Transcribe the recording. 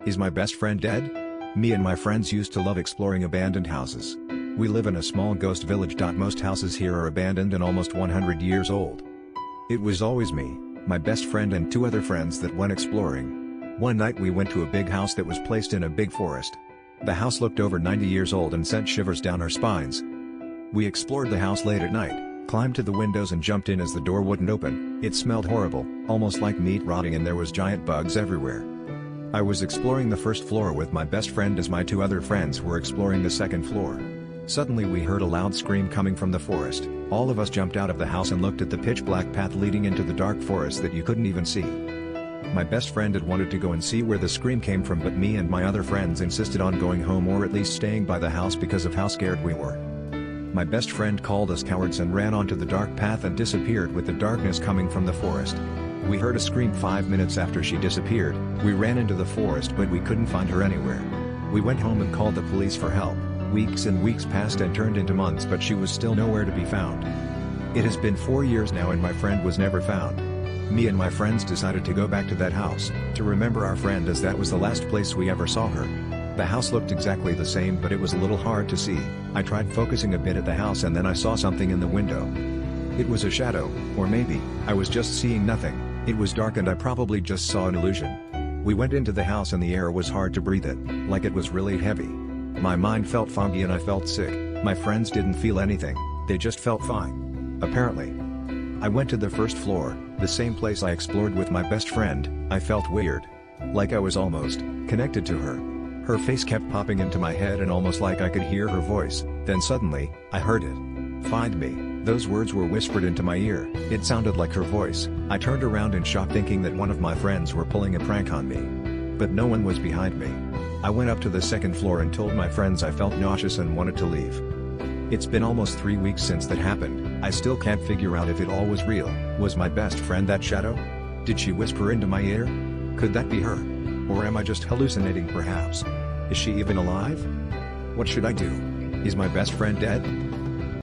Is my best friend dead? Me and my friends used to love exploring abandoned houses. We live in a small ghost village. Most houses here are abandoned and almost 100 years old. It was always me, my best friend and two other friends that went exploring. One night we went to a big house that was placed in a big forest. The house looked over 90 years old and sent shivers down our spines. We explored the house late at night, climbed to the windows and jumped in as the door wouldn't open. It smelled horrible, almost like meat rotting, and there was giant bugs everywhere. I was exploring the first floor with my best friend as my two other friends were exploring the second floor. Suddenly we heard a loud scream coming from the forest. All of us jumped out of the house and looked at the pitch-black path leading into the dark forest that you couldn't even see. My best friend had wanted to go and see where the scream came from, but me and my other friends insisted on going home, or at least staying by the house, because of how scared we were. My best friend called us cowards and ran onto the dark path and disappeared with the darkness coming from the forest. We heard a scream 5 minutes after she disappeared. We ran into the forest, but we couldn't find her anywhere. We went home and called the police for help. Weeks and weeks passed and turned into months, but she was still nowhere to be found. It has been 4 years now and my friend was never found. Me and my friends decided to go back to that house, to remember our friend, as that was the last place we ever saw her. The house looked exactly the same, but it was a little hard to see. I tried focusing a bit at the house and then I saw something in the window. It was a shadow, or maybe, I was just seeing nothing. It was dark and I probably just saw an illusion. We went into the house and the air was hard to breathe it, like it was really heavy. My mind felt foggy and I felt sick. My friends didn't feel anything, they just felt fine. Apparently. I went to the first floor, the same place I explored with my best friend. I felt weird. Like I was almost connected to her. Her face kept popping into my head and almost like I could hear her voice. Then suddenly, I heard it. Find me. Those words were whispered into my ear. It sounded like her voice. I turned around in shock, thinking that one of my friends were pulling a prank on me. But no one was behind me. I went up to the second floor and told my friends I felt nauseous and wanted to leave. It's been almost 3 weeks since that happened. I still can't figure out if it all was real. Was my best friend that shadow? Did she whisper into my ear? Could that be her? Or am I just hallucinating perhaps? Is she even alive? What should I do? Is my best friend dead?